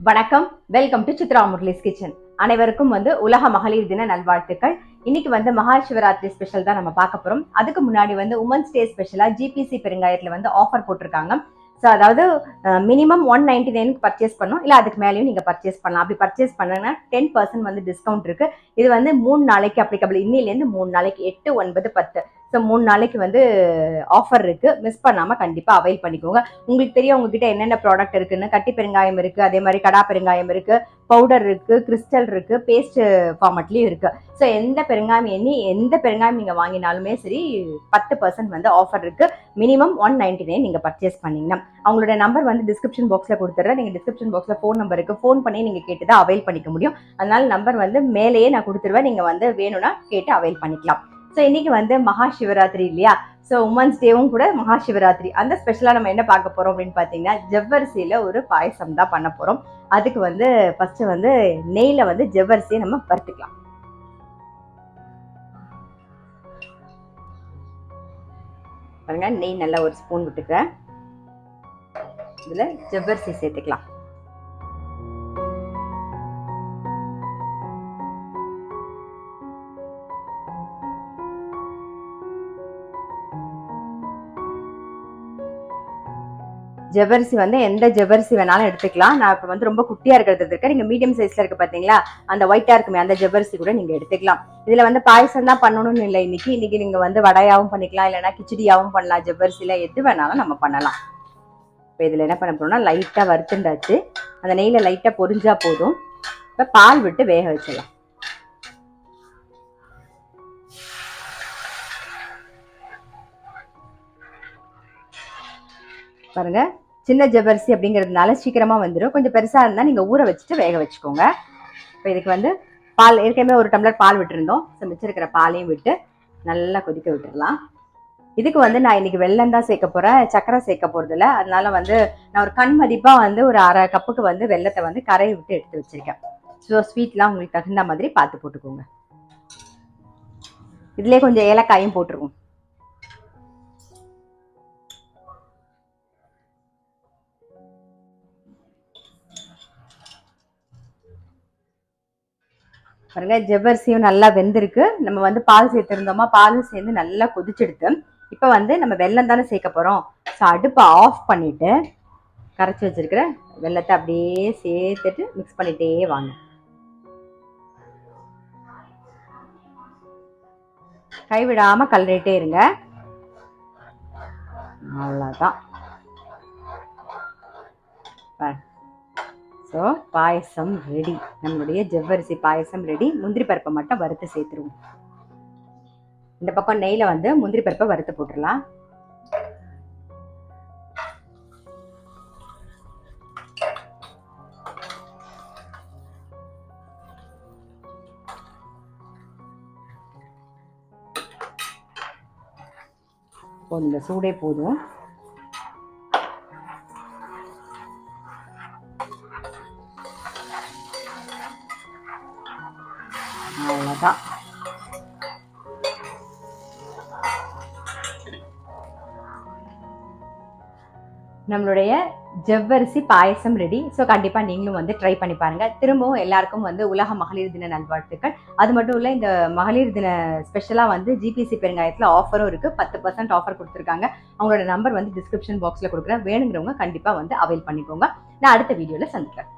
வணக்கம், welcome to Chitra Murali's kitchen. அனைவருக்கும் உலக மகளிர் தின நல்வாழ்த்துக்கள். இன்னைக்கு மகா சிவராத்திரி ஸ்பெஷல் தான் நம்ம பார்க்க போறோம். அதுக்கு முன்னாடி உமன்ஸ் டே ஸ்பெஷலா ஜிபிசி பெருங்காயத்துல ஆஃபர் போட்டிருக்காங்க. ஸோ அதாவது மினிமம் 199 பர்ச்சேஸ் பண்ணும், இல்லை அதுக்கு மேலேயும் நீங்கள் பர்ச்சேஸ் பண்ணலாம். அப்படி பர்ச்சேஸ் பண்ணீங்கன்னா 10% டிஸ்கவுண்ட் இருக்கு. இது 3 நாளைக்கு அப்ளிகபிள். இன்னிலேருந்து 3 நாளைக்கு 8, 9, 10. ஸோ 3 நாளைக்கு ஆஃபர் இருக்கு. மிஸ் பண்ணாம கண்டிப்பா அவைல் பண்ணிக்கோங்க. உங்களுக்கு தெரியும் உங்ககிட்ட என்னென்ன ப்ராடக்ட் இருக்குன்னு. கட்டி பெருங்காயம் இருக்கு, அதே மாதிரி கடா பெருங்காயம் இருக்கு, பவுடர் இருக்கு, கிறிஸ்டல் இருக்கு, பேஸ்ட் ஃபார்மட்லயும் இருக்கு. ஸோ எந்த பெருங்காயம் எந்த பெருங்காயம் நீங்க வாங்கினாலுமே சரி 10% ஆஃபர் இருக்கு. மினிமம் 199 நீங்க பர்ச்சேஸ் பண்ணீங்கன்னா. அவங்களோட நம்பர் டிஸ்கிரிப்ஷன் பாக்ஸ்ல கொடுத்துட்றேன். நீங்க டிஸ்கிரிப்ஷன் பாக்ஸ்ல ஃபோன் நம்பர் இருக்கு, ஃபோன் பண்ணி நீங்க கேட்டுதான் அவைல் பண்ணிக்க முடியும். அதனால நம்பர் மேலேயே நான் கொடுத்துருவேன். நீங்க வேணும்னா கேட்டு அவைல் பண்ணிக்கலாம். ஸோ இன்னைக்கு மகா சிவராத்திரி இல்லையா? ஸோ உமன்ஸ் டேவும் கூட மகா சிவராத்திரி. அந்த ஸ்பெஷலா நம்ம என்ன பார்க்க போறோம் அப்படின்னு பாத்தீங்கன்னா, ஜவ்வரிசியில ஒரு பாயசம் தான் பண்ண போறோம். அதுக்கு ஃபர்ஸ்ட் நெய்ல ஜவ்வரிசியை நம்ம வறுத்துக்கலாம். பாருங்க, நெய் நல்லா ஒரு ஸ்பூன் விட்டுக்கிறேன். இதுல ஜவ்வரிசி சேர்த்துக்கலாம். ஜவ்வரிசி எந்த ஜவ்வரிசி வேணாலும் எடுத்துக்கலாம். நான் இப்போ ரொம்ப குட்டியா இருக்கிறது இருக்கேன். நீங்க மீடியம் சைஸ்ல இருக்கு பாத்தீங்களா, அந்த ஒயிட்டா இருக்குமே அந்த ஜவ்வரிசி கூட நீங்க எடுத்துக்கலாம். இதுல பாயசம் தான் பண்ணணும்னு இல்லை. இன்னைக்கு நீங்க வடையாவும் பண்ணிக்கலாம், இல்லைன்னா கிச்சடியாவும் பண்ணலாம். ஜவ்வரிசியில எது வேணாலும் நம்ம பண்ணலாம். இப்போ இதுல என்ன பண்ண போறோம்னா, லைட்டா வறுத்துண்டாச்சு. அந்த நெய்ல லைட்டா பொரிஞ்சா போதும். இப்ப பால் விட்டு வேக வச்சிடலாம். பாருங்க, சின்ன ஜவ்வரிசி அப்படிங்கிறதுனால சீக்கிரமா வந்துடும். கொஞ்சம் பெருசா இருந்தா நீங்க ஊற வச்சுட்டு வேக வச்சுக்கோங்க. இப்போ இதுக்கு பால் ஏற்கனவே ஒரு டம்ளர் பால் விட்டுருந்தோம். மிச்சிருக்கிற பாலையும் விட்டு நல்லா கொதிக்க விட்டுடலாம். இதுக்கு நான் இன்னைக்கு வெல்லம் தான் சேர்க்க போறேன், சக்கரை சேர்க்க போறது இல்லை. அதனால நான் ஒரு கண் மதிப்பா ஒரு அரை கப்புக்கு வெல்லத்தை கரையை விட்டு எடுத்து வச்சிருக்கேன். ஸோ ஸ்வீட்லாம் உங்களுக்கு தகுந்த மாதிரி பார்த்து போட்டுக்கோங்க. இதுலயே கொஞ்சம் ஏலக்காயும் போட்டுருவோம். பாருங்க, ஜவ்வரிசியும் நல்லா வெந்திருக்கு. நம்ம பால் சேர்த்திருந்தோமா, பாலும் சேர்ந்து நல்லா கொதிச்செடுத்து இப்போ நம்ம வெல்லம் தானே சேர்க்க போறோம். ஸோ அடுப்பை ஆஃப் பண்ணிட்டு கரைச்சி வச்சிருக்கிற வெல்லத்தை அப்படியே சேர்த்துட்டு மிக்ஸ் பண்ணிட்டே வாங்க. கைவிடாம கலரிட்டே இருங்க. அவ்வளோதான். ஸோ பாயசம் ரெடி. நம்மளுடைய ஜவ்வரிசி பாயசம் ரெடி. முந்திரி பருப்பை மட்டும் வறுத்து சேர்த்துருவோம். இந்த பக்கம் நெய்ல முந்திரி பருப்பை வறுத்து போட்டுடலாம். இந்த சூடே போதும். அவ்வளோதான். நம்மளுடைய ஜவ்வரிசி பாயசம் ரெடி. ஸோ கண்டிப்பா நீங்களும் ட்ரை பண்ணி பாருங்க. திரும்பவும் எல்லாருக்கும் உலக மகளிர் தின நல்வாழ்த்துக்கள். அது மட்டும் இல்லை, இந்த மகளிர் தின ஸ்பெஷலா ஜிபிசி பெருங்காயத்தில் ஆஃபரும் இருக்கு. 10% ஆஃபர் கொடுத்துருக்காங்க. அவங்களோட நம்பர் டிஸ்கிரிப்ஷன் பாக்ஸ்ல கொடுக்குறேன். வேணுங்கிறவங்க கண்டிப்பா அவைல் பண்ணிக்கோங்க. நான் அடுத்த வீடியோல சந்திக்கிறேன்.